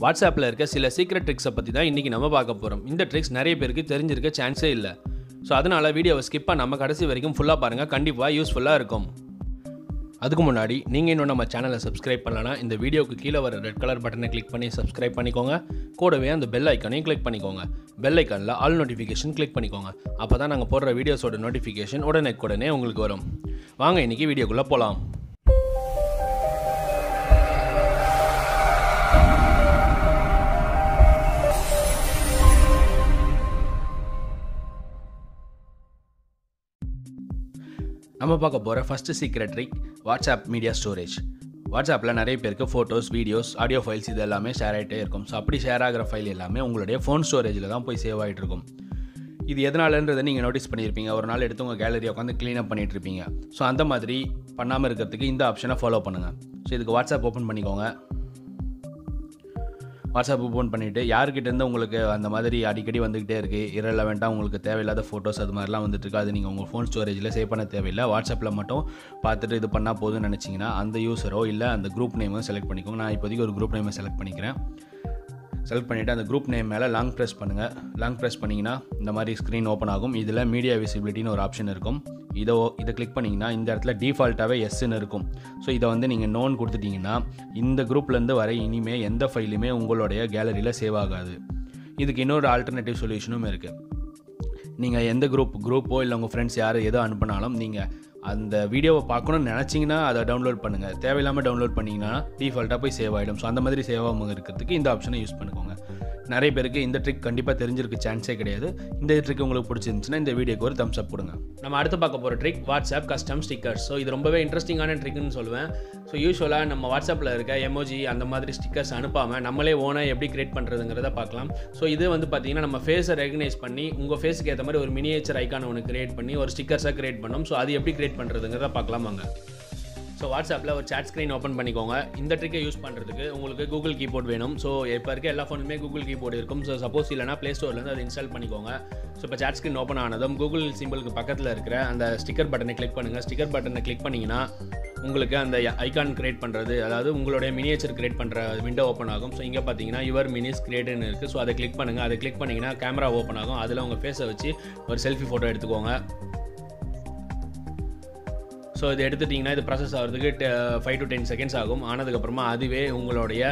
வாட்ஸ்அப்பில் இருக்க சில சீக்ரெட் ட்ரிக்ஸை பற்றி தான் இன்றைக்கி நம்ம பார்க்க போகிறோம். இந்த ட்ரிக்ஸ் நிறைய பேருக்கு தெரிஞ்சிருக்க சான்ஸே இல்லை. ஸோ அதனால் வீடியோவை ஸ்கிப் பண்ணாமல் கடைசி வரைக்கும் ஃபுல்லாக பாருங்கள், கண்டிப்பாக யூஸ்ஃபுல்லாக இருக்கும். அதுக்கு முன்னாடி நீங்கள் இன்னும் நம்ம சேனலை சப்ஸ்கிரைப் பண்ணலன்னா இந்த வீடியோக்கு கீழே வர ரெட் கலர் பட்டனை கிளிக் பண்ணி சப்ஸ்கிரைப் பண்ணிக்கோங்க. கூடவே அந்த பெல் ஐக்கானையும் கிளிக் பண்ணிக்கோங்க. பெல் ஐக்கானில் ஆல் நோட்டிஃபிகேஷன் கிளிக் பண்ணிக்கோங்க. அப்போ தான் நாங்கள் போடுற வீடியோஸோட நோட்டிஃபிகேஷன் உடனே உங்களுக்கு வரும். வாங்க இன்றைக்கி வீடியோக்குள்ளே போகலாம். நம்ம பார்க்க போகிற first secret trick WhatsApp media storage. வாட்ஸ்அப்பில் நிறைய பேருக்கு ஃபோட்டோஸ், வீடியோஸ், ஆடியோ ஃபைல்ஸ் இது எல்லாமே ஷேர் ஆகிட்டே இருக்கும். ஸோ அப்படி ஷேர் ஆகிற ஃபைல் எல்லாமே உங்களுடைய ஃபோன் ஸ்டோரேஜில் தான் போய் சேவ் ஆகிட்டு இருக்கும். இது எதனாலன்றதை நீங்கள் நோட்டீஸ் பண்ணியிருப்பீங்க. ஒரு நாள் எடுத்து உங்கள் கேலரியை உட்காந்து க்ளீனப் பண்ணிகிட்டு இருப்பீங்க. ஸோ அந்த மாதிரி பண்ணாமல் இருக்கிறதுக்கு இந்த ஆப்ஷனை ஃபாலோ பண்ணுங்கள். ஸோ இதுக்கு வாட்ஸ்அப் ஓப்பன் பண்ணிக்கோங்க. வாட்ஸ்அப் ஓப்பன் பண்ணிவிட்டு யார்கிட்டேருந்து உங்களுக்கு அந்த மாதிரி அடிக்கடி வந்துக்கிட்டே இருக்குது, இரலவெண்ட்டாக உங்களுக்கு தேவையில்லாத ஃபோட்டோஸ் அது மாதிரிலாம் வந்துட்டுருக்கு, அது நீங்கள் உங்கள் ஃபோன் ஸ்டோரேஜில் சேவ் பண்ண தேவையில்லை. வாட்ஸ்அப்பில் மட்டும் பார்த்துட்டு இது பண்ணால் போதும்னு நினச்சிங்கன்னா அந்த யூஸரோ இல்லை அந்த குரூப் நேமோ செலக்ட் பண்ணிக்கோங்க. நான் இப்போதைக்கு ஒரு குரூப் நேமை செலக்ட் பண்ணிக்கிறேன். செலக்ட் பண்ணிவிட்டு அந்த குரூப் நேம் மேலே லாங் ப்ரெஸ் பண்ணுங்கள். லாங் ப்ரெஸ் பண்ணிங்கன்னா இந்த மாதிரி ஸ்க்ரீன் ஓப்பன் ஆகும். இதில் மீடியா விசிபிலிட்டின்னு ஒரு ஆப்ஷன் இருக்கும். இதை கிளிக் பண்ணிங்கன்னா இந்த இடத்துல டிஃபால்ட்டாகவே எஸ்ன்னு இருக்கும். ஸோ இதை வந்து நீங்கள் நோன் கொடுத்துட்டிங்கன்னா இந்த குரூப்லேருந்து வர இனிமேல் எந்த ஃபைலுமே உங்களுடைய கேலரியில் சேவ் ஆகாது. இதுக்கு இன்னொரு ஆல்டர்னேட்டிவ் சொல்யூஷனும் இருக்குது. நீங்கள் எந்த குரூப்போ இல்லை உங்கள் ஃப்ரெண்ட்ஸ் யார் எதோ அனுப்பினாலும் நீங்கள் அந்த வீடியோவை பார்க்கணுன்னு நினச்சிங்கன்னா அதை டவுன்லோட் பண்ணுங்கள். தேவையில்லாமல் டவுன்லோட் பண்ணிங்கன்னா டிஃபால்ட்டாக போய் சேவ் ஆகிடும். ஸோ அந்த மாதிரி சேவ் ஆகாமல் இருக்கிறதுக்கு இந்த ஆப்ஷனை யூஸ் பண்ணிக்கோங்க. நிறைய பேருக்கு இந்த ட்ரிக் கண்டிப்பாக தெரிஞ்சிருக்கு சான்ஸே கிடையாது. இந்த ட்ரிக் உங்களுக்கு பிடிச்சிருந்துச்சுன்னா இந்த வீடியோக்கு ஒரு தம்ஸ் அப் கொடுங்க. நம்ம அடுத்து பார்க்க போகிற trick WhatsApp custom stickers. So இது ரொம்பவே இன்ட்ரெஸ்டிங்கான ட்ரிக்னு சொல்லுவேன். ஸோ யூஸ்வலாக நம்ம வாட்ஸ்அப்பில் இருக்க எமோஜி அந்த மாதிரி ஸ்டிக்கர்ஸ் அனுப்பாமல் நம்மளே ஓனாக எப்படி கிரியேட் பண்ணுறதுங்கிறத பார்க்கலாம். ஸோ இது வந்து பார்த்தீங்கன்னா நம்ம ஃபேஸை ரெகனைஸ் பண்ணி உங்கள் ஃபேஸுக்கு ஏற்ற மாதிரி ஒரு மினியேச்சர் ஐக்கானை ஒன்று கிரியேட் பண்ணி ஒரு ஸ்டிக்கர்ஸாக கிரியேட் பண்ணோம். ஸோ அது எப்படி கிரியேட் பண்ணுறதுங்கிறத பார்க்கலாம் வாங்க. ஸோ வாட்ஸ்அப்பில் ஒரு சாட் ஸ்க்ரீன் ஓப்பன் பண்ணிக்கோங்க. இந்த ட்ரிக்கை யூஸ் பண்ணுறதுக்கு உங்களுக்கு கூகுள் கீபோர்ட் வேணும். ஸோ இப்போ இருக்க எல்லா ஃபோனுமே கூகுள் கீபோர்டு இருக்கும். ஸோ சப்போஸ் இல்லைனா ப்ளே ஸ்டோர்லேருந்து அதை இன்ஸ்டால் பண்ணிக்கோங்க. ஸோ இப்போ சாட் ஸ்க்ரீன் ஓப்பன் ஆனதும் கூகுள் சிம்பிளுக்கு பக்கத்தில் இருக்கிற அந்த ஸ்டிக்கர் பட்டனை கிளிக் பண்ணுங்கள். ஸ்டிக்கர் பட்டனை கிளிக் பண்ணிங்கன்னா உங்களுக்கு அந்த ஐகான் கிரியேட் பண்ணுறது, அதாவது உங்களுடைய மினியேச்சர் கிரியேட் பண்ணுற விண்டோ ஓப்பன் ஆகும். ஸோ இங்கே பார்த்தீங்கன்னா யுவர் மினிஸ் கிரியேட்னு இருக்குது. ஸோ அதை கிளிக் பண்ணுங்கள். அதை கிளிக் பண்ணிங்கன்னா கேமரா ஓப்பன் ஆகும். அதில் உங்கள் ஃபேஸை வச்சு ஒரு செல்ஃபி ஃபோட்டோ எடுத்துக்கோங்க. ஸோ இது எடுத்துட்டிங்கன்னா இது ப்ராசஸ் ஆகிறதுக்கு 5 to 10 செகண்ட்ஸ் ஆகும். ஆனதுக்கப்புறமா அதுவே உங்களுடைய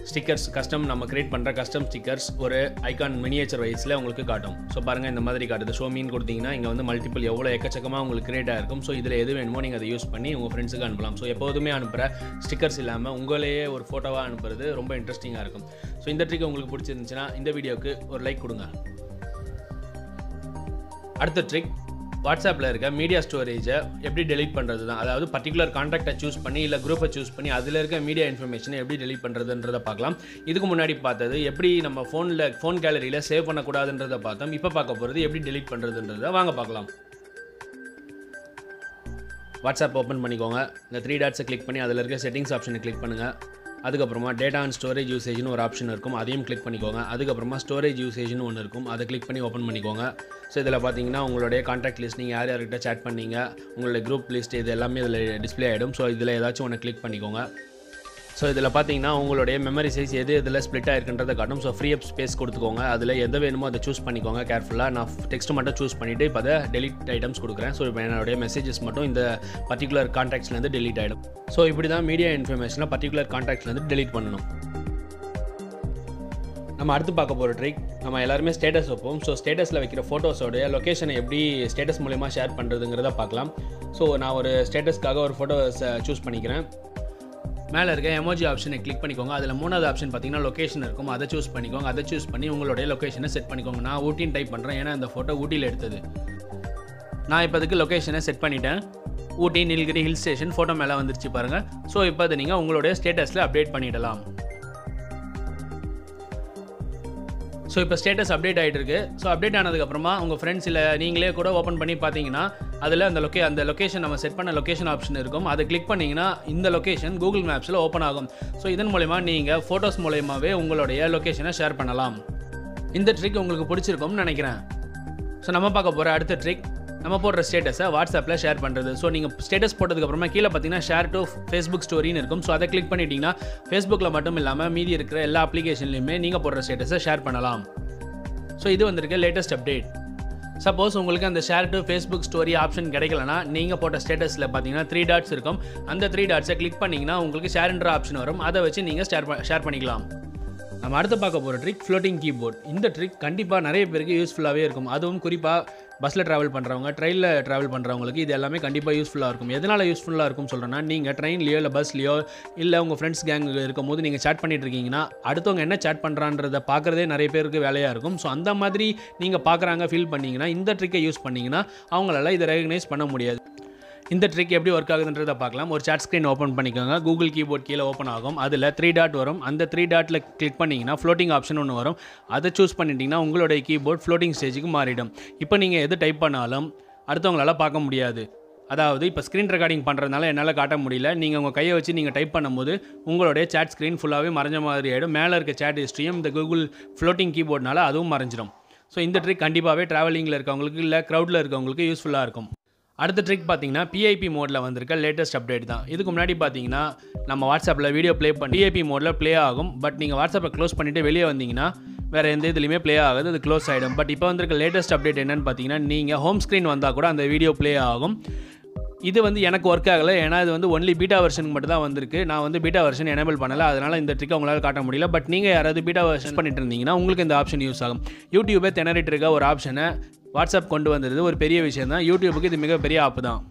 ஸ்டிக்கர்ஸ் நம்ம கிரியேட் பண்ணுற கஸ்டம் ஸ்டிக்கர்ஸ் ஒரு ஐகான் மினியேச்சர் வைஸில் உங்களுக்கு காட்டும். ஸோ பாருங்கள் இந்த மாதிரி காட்டுது. ஷோ மீன் கொடுத்தீங்கன்னா இங்கே வந்து மல்டிபிள் எவ்வளோ எக்கச்சக்கமாக உங்களுக்கு கிரியேட் ஆகிருக்கும். ஸோ இதில் எது வேணுமோ நீங்கள் அதை யூஸ் பண்ணி உங்கள் ஃப்ரெண்ட்ஸுக்கு அனுப்பலாம். ஸோ எப்போதுமே அனுப்புகிற ஸ்டிக்கர்ஸ் இல்லாமல் உங்களையே ஒரு ஃபோட்டோவாக அனுப்புறது ரொம்ப இன்ட்ரெஸ்டிங்காக இருக்கும். ஸோ இந்த ட்ரிக் உங்களுக்கு பிடிச்சிருந்துச்சுன்னா இந்த வீடியோக்கு ஒரு லைக் கொடுங்க. அடுத்த ட்ரிக் வாட்ஸ்அப்பில் இருக்க மீடியா ஸ்டோரேஜை எப்படி டெலீட் பண்ணுறது தான். அதாவது பர்டிகுலர் கான்டாக்டை சூஸ் பண்ணி இல்லை குரூப்பை சூஸ் பண்ணி அதில் இருக்க மீடியா இன்ஃபர்மேஷனை எப்படி டெலீட் பண்ணுறதுன்றதை பார்க்கலாம். இதுக்கு முன்னாடி பார்த்தது எப்படி நம்ம ஃபோன் கேலரியில் சேவ் பண்ணக்கூடாதுன்றதை பார்த்தோம். இப்போ பார்க்க போகிறது எப்படி டெலீட் பண்ணுறதுன்றதை வாங்க பார்க்கலாம். வாட்ஸ்அப் ஓப்பன் பண்ணிக்கோங்க. இந்த 3 டாட்ஸை கிளிக் பண்ணி அதில் இருக்க செட்டிங்ஸ் ஆப்ஷனை கிளிக் பண்ணுங்கள். அதுக்கப்புறமா டேட்டா அண்ட் ஸ்டோரேஜ் யூசேஜ்னு ஒரு ஆப்ஷன் இருக்கும், அதையும் கிளிக் பண்ணிக்கோங்க. அதுக்கப்புறமா ஸ்டோரேஜ் யூசேஜ்னு ஒன்று இருக்கும், அதை கிளிக் பண்ணி ஓப்பன் பண்ணிக்கோங்க. ஸோ இதில் பார்த்தீங்கன்னா உங்களுடைய கான்டாக்ட் லிஸ்ட், நீங்கள் யார்கிட்ட சேட் பண்ணீங்க, உங்களுடைய குரூப் லிஸ்ட், இது எல்லாமே இதில் டிஸ்பிளே ஆகிடும். ஸோ இதில் ஏதாச்சும் ஒன்று கிளிக் பண்ணிக்கோங்க. ஸோ இதில் பார்த்தீங்கன்னா உங்களுடைய மெமரி சைஸ் இதில் ஸ்ப்ளிட் ஆகிருக்குன்றதை காட்டும். ஸோ ஃப்ரீ அப் ஸ்பேஸ் கொடுத்துக்கோங்க. அதில் எந்த வேணுமோ அதை சூஸ் பண்ணிக்கோங்க கேர்ஃபுல்லாக. நான் டெக்ஸ்ட் மட்டும் சூஸ் பண்ணிவிட்டு இப்போ அதை டெலிட் ஐட்டம்ஸ் கொடுக்குறேன். ஸோ இப்போ என்னுடைய மெசேஜஸ் மட்டும் இந்த பர்டிகுலர் கான்டாக்ட்ஸ்லேருந்து டெலிட் ஆகிடும். ஸோ இப்படி தான் மீடியா இன்ஃபர்மேஷனை பர்டிகுலர் கான்டாக்ட்ஸ்லேருந்து டெலிட் பண்ணணும். நம்ம அடுத்து பார்க்க போகிற ட்ரிக், நம்ம எல்லாருமே ஸ்டேட்டஸ் வைப்போம். ஸோ ஸ்டேட்டஸில் வைக்கிற ஃபோட்டோஸோடைய லொக்கேஷனை எப்படி ஸ்டேட்டஸ் மூலமா ஷேர் பண்ணுறதுங்கிறத பார்க்கலாம். ஸோ நான் ஒரு ஸ்டேட்டஸ்க்காக ஒரு ஃபோட்டோஸை சூஸ் பண்ணிக்கிறேன். மேலே இருக்க எமோஜி ஆப்ஷனை கிளிக் பண்ணிக்கோங்க. அதில் 3வது ஆப்ஷன் பார்த்தீங்கன்னா லொக்கேஷன் இருக்கும், அதை சூஸ் பண்ணிக்கோங்க. அதை சூஸ் பண்ணி உங்களுடைய லொக்கேஷனை செட் பண்ணிக்கோங்க. நான் ஊட்டின்னு டைப் பண்ணுறேன், ஏன்னா இந்த ஃபோட்டோ ஊட்டியில் எடுத்தது. நான் இப்போ அதுக்கு லொக்கேஷனை செட் பண்ணிட்டேன். Ooty Nilgiri hill station photo மேலே வந்துருச்சு பாருங்கள். ஸோ இப்போ அதை நீங்கள் உங்களுடைய ஸ்டேட்டஸில் அப்டேட் பண்ணிடலாம். ஸோ இப்போ ஸ்டேட்டஸ் அப்டேட் ஆகிட்டு இருக்கு. ஸோ அப்டேட் ஆனதுக்கப்புறமா உங்கள் ஃப்ரெண்ட்ஸ் இல்லை நீங்களே கூட ஓப்பன் பண்ணி பார்த்தீங்கன்னா அதில் அந்த லொக்கேஷன் நம்ம செட் பண்ண லொக்கேஷன் ஆப்ஷன் இருக்கும். அதை கிளிக் பண்ணிங்கன்னா இந்த லொக்கேஷன் கூகுள் மேப்ஸில் ஓப்பன் ஆகும். ஸோ இதன் மூலமா நீங்கள் ஃபோட்டோஸ் மூலமாகவே உங்களுடைய லொக்கேஷனை ஷேர் பண்ணலாம். இந்த ட்ரிக் உங்களுக்கு பிடிச்சிருக்கும்னு நினைக்கிறேன். ஸோ நம்ம பார்க்க போகிற அடுத்த ட்ரிக் நம்ம போடுற ஸ்டேட்டஸை வாட்ஸ்அப்பில் ஷேர் பண்ணுறது. ஸோ நீங்கள் ஸ்டேட்டஸ் போட்டதுக்கப்புறமா கீழே பார்த்தீங்கன்னா ஷேர் டு ஃபேஸ்புக் ஸ்டோரின்னு இருக்கும். ஸோ அதை கிளிக் பண்ணிட்டீங்கன்னா ஃபேஸ்புக்கில் மட்டும் இல்லாமல் மீதி இருக்கிற எல்லா அப்ளிகேஷன்லையுமே நீங்கள் போடுற ஸ்டேட்டஸை ஷேர் பண்ணலாம். ஸோ இது வந்திருக்க லேட்டஸ்ட் அப்டேட். சப்போஸ் உங்களுக்கு அந்த share to Facebook story option கிடைக்கலனா நீங்கள் போட்ட ஸ்டேட்டஸில் பார்த்தீங்கன்னா 3 டாட்ஸ் இருக்கும். அந்த 3 டாட்ஸை கிளிக் பண்ணிங்கன்னா உங்களுக்கு ஷேர்ன்ற ஆப்ஷன் வரும். அதை வச்சு நீங்கள் ஷேர் பண்ணிக்கலாம். நம்ம அடுத்து பார்க்க போகிற ட்ரிக் ஃப்ளோட்டிங் கீபோர்ட். இந்த ட்ரிக் கண்டிப்பாக நிறைய பேருக்கு யூஸ்ஃபுல்லாகவே இருக்கும். அதுவும் குறிப்பாக பஸ்ஸில் ட்ராவல் பண்ணுறவங்க, ட்ரெயினில் ட்ராவல் பண்ணுறவங்களுக்கு இது எல்லாமே கண்டிப்பாக யூஸ்ஃபுல்லாக இருக்கும். எதனால் யூஸ்ஃபுல்லாக இருக்கும்னு சொல்கிறேன்னா, நீங்கள் ட்ரெயின்லையோ இல்லை பஸ்லையோ இல்லை உங்கள் ஃப்ரெண்ட்ஸ் கேங் இருக்கும் போது நீங்கள் சேட் பண்ணிட்டு இருக்கீங்கன்னா அடுத்தவங்க என்ன சேட் பண்ணுறான்றதை பார்க்குறதே நிறைய பேருக்கு வேலையாக இருக்கும். ஸோ அந்த மாதிரி நீங்கள் பார்க்குறாங்க ஃபீல் பண்ணிங்கன்னா இந்த ட்ரிக்கை யூஸ் பண்ணிங்கன்னா அவங்களால இதை ரெகக்னைஸ் பண்ண முடியாது. இந்த ட்ரிக் எப்படி ஒர்க் ஆகுதுன்றதை பார்க்கலாம். ஒரு சாட் ஸ்க்ரீன் ஓப்பன் பண்ணிக்கோங்க. கூகுள் கீபோர்ட் கீழே ஓப்பன் ஆகும். அதில் 3 டாட் வரும். அந்த 3 டாட்டில் கிளிக் பண்ணிங்கன்னா ஃப்ளோட்டிங் ஆப்ஷன் ஒன்று வரும். அதை சூஸ் பண்ணிட்டீங்கன்னா உங்களுடைய கீபோர்ட் ஃப்ளோட்டிங் ஸ்டேஜுக்கு மாறிடும். இப்போ நீங்கள் எது டைப் பண்ணாலும் அடுத்தவங்களால் பார்க்க முடியாது. அதாவது இப்போ ஸ்க்ரீன் ரெக்கார்டிங் பண்ணுறதுனால என்னால் காட்ட முடியல. நீங்கள் உங்கள் கையை வச்சு நீங்கள் டைப் பண்ணும்போது உங்களுடைய சாட் ஸ்க்ரீன் ஃபுல்லாகவே மறைஞ்ச மாதிரி ஆகிடும். மேலே இருக்க சாட் ஹிஸ்ட்ரியும் இந்த கூகுள் ஃப்ளோட்டிங் கீபோர்ட்னால அதுவும் மறைஞ்சிடும். ஸோ இந்த ட்ரிக் கண்டிப்பாகவே ட்ராவலிங்கில் இருக்கவங்களுக்கு இல்லை க்ரௌடில் இருக்கவங்களுக்கு யூஸ்ஃபுல்லாக இருக்கும். அடுத்த ட்ரிக் பார்த்தீங்கன்னா PIP மோடில் வந்திருக்க லேட்டஸ்ட் அப்டேட் தான். இதுக்கு முன்னாடி பார்த்தீங்கன்னா நம்ம வாட்ஸ்அப்பில் வீடியோ ப்ளே பண்ணி PIP மோடில் ப்ளே ஆகும். பட் நீங்கள் வாட்ஸ்அப்பை க்ளோஸ் பண்ணிவிட்டு வெளியே வந்தீங்கன்னா வேறு எந்த இதுலையுமே ப்ளே ஆகாது, அது க்ளோஸ் ஆகிடும். பட் இப்போ வந்திருக்க லேட்டஸ்ட் அப்டேட் என்னென்னு பார்த்தீங்கன்னா, நீங்கள் ஹோம் ஸ்க்ரீன் வந்தால் கூட அந்த வீடியோ ப்ளே ஆகும். இது எனக்கு ஒர்க் ஆகலை. ஏன்னா இது ஒன்லி பீட்டா வெர்ஷனுக்கு மட்டும் தான் வந்திருக்கு. நான் பீட்டா வெர்ஷன் எனேபிள் பண்ணலை. அதனால் இந்த ட்ரிக்கை உங்களால் காட்ட முடியல. பட் நீங்கள் யாராவது பீட்டா வெர்ஷன் பண்ணிட்டு இருந்தீங்கன்னா உங்களுக்கு இந்த ஆப்ஷன் யூஸ் ஆகும். யூடியூபே திணறிட்டு இருக்க ஒரு ஆப்ஷனை வாட்ஸ்அப் கொண்டு வந்தது ஒரு பெரிய விஷயம் தான். யூடியூபுக்கு இது மிகப்பெரிய ஆப் தான்.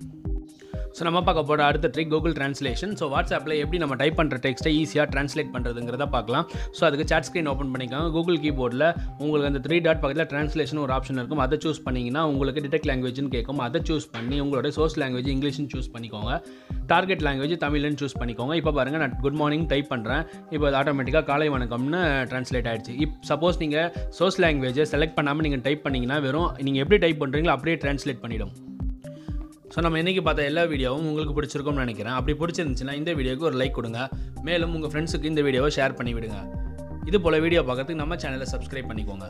ஸோ நம்ம பார்க்க போகிற அடுத்த ட்ரிக் கூகுள் ட்ரான்ஸ்லேஷன். ஸோ வாட்ஸ்அப்பில் எப்படி நம்ம டைப் பண்ணுற டெக்ஸ்ட்டை ஈஸியாக ட்ரான்ஸ்லேட் பண்ணுறதுங்கிறத பார்க்கலாம். ஸோ அதுக்கு சாட் ஸ்க்ரீன் ஓப்பன் பண்ணிக்கோங்க. கூகுள் கீபோர்டில் உங்களுக்கு அந்த 3 டாட் பக்கத்தில் ட்ரான்ஸ்லேஷன் ஒரு ஆப்ஷன் இருக்கும். அதை சூஸ் பண்ணிங்கன்னா உங்களுக்கு டிடெக்ட் லாங்குவேஜ்னு கேட்கும். அதை சூஸ் பண்ணி உங்களோட சோர்ஸ் லாங்குவேஜ் இங்கிலீஷ்னு சூஸ் பண்ணிக்கோங்க. டார்கெட் லாங்குவேஜ் தமிழ்னு சூஸ் பண்ணிக்கோங்க. இப்போ பாருங்கள், நான் குட் மார்னிங் டைப் பண்ணுறேன். இப்போ அது ஆட்டோமேட்டிக்காக காலை வணக்கம்னு ட்ரான்ஸ்லேட் ஆகிடுச்சு. சப்போஸ் நீங்கள் சோர்ஸ் லாங்குவேஜை செலக்ட் பண்ணாமல் நீங்கள் டைப் பண்ணிங்கன்னா வெறும் நீங்கள் எப்படி டைப் பண்ணுறீங்களோ அப்படியே ட்ரான்ஸ்லேட் பண்ணிவிடும். ஸோ நம்ம இன்றைக்கி பார்த்த எல்லா வீடியோவும் உங்களுக்கு பிடிச்சிருக்கும்னு நினைக்கிறேன். அப்படி பிடிச்சிருந்துச்சுன்னா இந்த வீடியோக்கு ஒரு லைக் கொடுங்க. மேலும் உங்கள் ஃப்ரெண்ட்ஸுக்கு இந்த வீடியோவை ஷேர் பண்ணி விடுங்க. இது போல் வீடியோ பார்க்கறதுக்கு நம்ம சேனலை சப்ஸ்கிரைப் பண்ணிக்கோங்க.